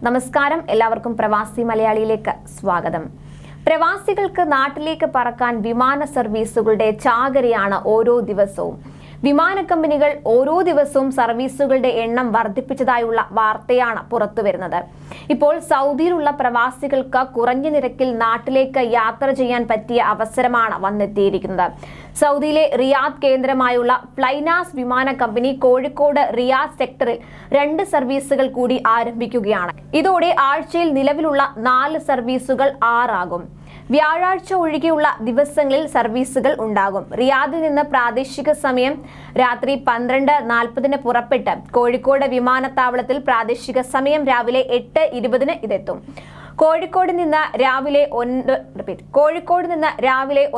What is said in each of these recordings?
നമസ്കാരം, എല്ലാവർക്കും പ്രവാസി മലയാളിയിലേക്ക് സ്വാഗതം. പ്രവാസികൾക്ക് നാട്ടിലേക്ക് പറക്കാൻ വിമാന സർവീസുകളുടെ ചാകരയാണ് ഓരോ ദിവസവും. വിമാന കമ്പനികൾ ഓരോ ദിവസവും സർവീസുകളുടെ എണ്ണം വർദ്ധിപ്പിച്ചതായുള്ള വാർത്തയാണ് പുറത്തുവരുന്നത്. ഇപ്പോൾ സൗദിയിലുള്ള പ്രവാസികൾക്ക് കുറഞ്ഞ നിരക്കിൽ നാട്ടിലേക്ക് യാത്ര ചെയ്യാൻ പറ്റിയ അവസരമാണ് വന്നെത്തിയിരിക്കുന്നത്. സൗദിയിലെ റിയാദ് കേന്ദ്രമായുള്ള ഫ്ലൈനാസ് വിമാന കമ്പനി കോഴിക്കോട് റിയാദ് സെക്ടറിൽ 2 സർവീസുകൾ കൂടി ആരംഭിക്കുകയാണ്. ഇതോടെ ആഴ്ചയിൽ നിലവിലുള്ള 4 സർവീസുകൾ 6 ആകും. വ്യാഴാഴ്ച ഒഴികെയുള്ള ദിവസങ്ങളിൽ സർവീസുകൾ ഉണ്ടാകും. റിയാദിൽ നിന്ന് പ്രാദേശിക സമയം രാത്രി 12:40 പുറപ്പെട്ട് കോഴിക്കോട് വിമാനത്താവളത്തിൽ പ്രാദേശിക സമയം രാവിലെ 8:20 ഇതെത്തും. കോഴിക്കോട് നിന്ന് രാവിലെ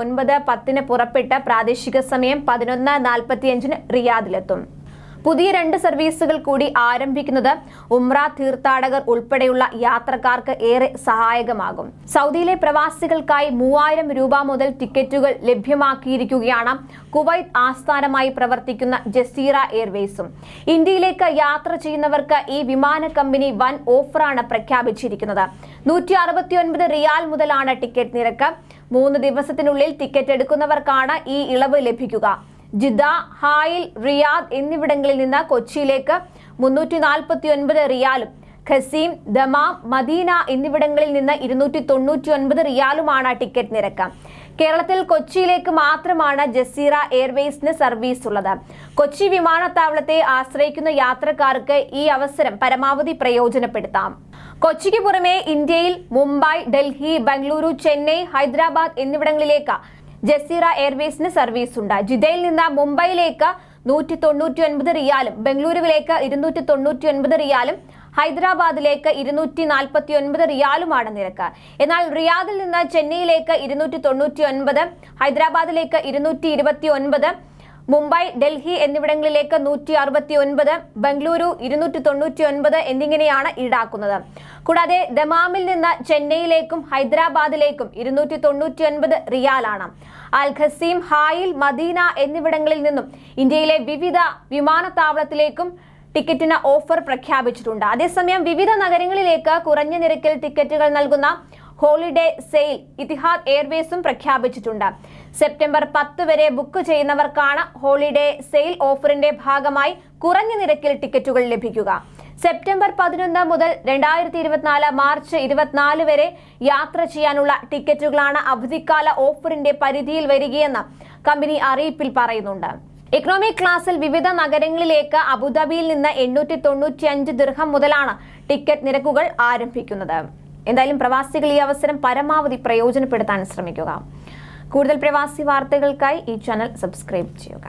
9:10 പുറപ്പെട്ട് പ്രാദേശിക സമയം 11:45 റിയാദിലെത്തും. പുതിയ 2 സർവീസുകൾ കൂടി ആരംഭിക്കുന്നത് ഉംറ തീർത്ഥാടകർ ഉൾപ്പെടെയുള്ള യാത്രക്കാർക്ക് ഏറെ സഹായകമാകും. സൗദിയിലെ പ്രവാസികൾക്കായി 3000 രൂപ മുതൽ ടിക്കറ്റുകൾ ലഭ്യമാക്കിയിരിക്കുകയാണ് കുവൈത്ത് ആസ്ഥാനമായി പ്രവർത്തിക്കുന്ന ജസീറ എയർവേസും. ഇന്ത്യയിലേക്ക് യാത്ര ചെയ്യുന്നവർക്ക് ഈ വിമാന കമ്പനി വൻ ഓഫറാണ് പ്രഖ്യാപിച്ചിരിക്കുന്നത്. 169 റിയാൽ മുതലാണ് ടിക്കറ്റ് നിരക്ക്. 3 ദിവസത്തിനുള്ളിൽ ടിക്കറ്റ് എടുക്കുന്നവർക്കാണ് ഈ ഇളവ് ലഭിക്കുക. ജിദ്ദ, ഹായിൽ, റിയാദ് എന്നിവിടങ്ങളിൽ നിന്ന് കൊച്ചിയിലേക്ക് 349 റിയാലും ഖസീം, ദമാം, മദീന എന്നിവിടങ്ങളിൽ നിന്ന് 299 റിയാലുമാണ് ടിക്കറ്റ് നിരക്ക്. കേരളത്തിൽ കൊച്ചിയിലേക്ക് മാത്രമാണ് ജസീറ എയർവേസിന് സർവീസ് ഉള്ളത്. കൊച്ചി വിമാനത്താവളത്തെ ആശ്രയിക്കുന്ന യാത്രക്കാർക്ക് ഈ അവസരം പരമാവധി പ്രയോജനപ്പെടുത്താം. കൊച്ചിക്ക് പുറമെ ഇന്ത്യയിൽ മുംബൈ, ഡൽഹി, ബംഗളൂരു, ചെന്നൈ, ഹൈദരാബാദ് എന്നിവിടങ്ങളിലേക്ക് ജസീറ എയർവേസിന് സർവീസ് ഉണ്ട്. ജിദ്ദയിൽ നിന്ന് മുംബൈയിലേക്ക് 199 റിയാലും ബംഗളൂരുവിലേക്ക് 299 റിയാലും ഹൈദരാബാദിലേക്ക് 249 റിയാലുമാണ് നിരക്ക്. എന്നാൽ റിയാദിൽ നിന്ന് ചെന്നൈയിലേക്ക് 299, ഹൈദരാബാദിലേക്ക് 229, മുംബൈ, ഡൽഹി എന്നിവിടങ്ങളിലേക്ക് 169, ബംഗളൂരു 299 എന്നിങ്ങനെയാണ് ഈടാക്കുന്നത്. കൂടാതെ ദമാമിൽ നിന്ന് ചെന്നൈയിലേക്കും ഹൈദരാബാദിലേക്കും 299 റിയാലാണ്. അൽ ഖസീം, ഹായിൽ, മദീന എന്നിവിടങ്ങളിൽ നിന്നും ഇന്ത്യയിലെ വിവിധ വിമാനത്താവളത്തിലേക്കും ടിക്കറ്റിന് ഓഫർ പ്രഖ്യാപിച്ചിട്ടുണ്ട്. അതേസമയം വിവിധ നഗരങ്ങളിലേക്ക് കുറഞ്ഞ നിരക്കിൽ ടിക്കറ്റുകൾ നൽകുന്ന ഹോളിഡേ സെയിൽ ഇത്തിഹാദ് എയർവേസും പ്രഖ്യാപിച്ചിട്ടുണ്ട്. സെപ്റ്റംബർ 10 വരെ ബുക്ക് ചെയ്യുന്നവർക്കാണ് ഹോളിഡേ സെയിൽ ഓഫറിന്റെ ഭാഗമായി കുറഞ്ഞ നിരക്കിൽ ടിക്കറ്റുകൾ ലഭിക്കുക. സെപ്റ്റംബർ 11 മുതൽ 2024 മാർച്ച് 24 വരെ യാത്ര ചെയ്യാനുള്ള ടിക്കറ്റുകളാണ് അവധിക്കാല ഓഫറിന്റെ പരിധിയിൽ വരികയെന്ന് കമ്പനി അറിയിപ്പിൽ പറയുന്നുണ്ട്. എക്കണോമിക് ക്ലാസ്സിൽ വിവിധ നഗരങ്ങളിലേക്ക് അബുദാബിയിൽ നിന്ന് 895 ദിർഹം മുതലാണ് ടിക്കറ്റ് നിരക്കുകൾ ആരംഭിക്കുന്നത്. എന്തായാലും പ്രവാസികൾ ഈ അവസരം പരമാവധി പ്രയോജനപ്പെടുത്താൻ ശ്രമിക്കുക. കൂടുതൽ പ്രവാസി വാർത്തകൾക്കായി ഈ ചാനൽ സബ്സ്ക്രൈബ് ചെയ്യുക.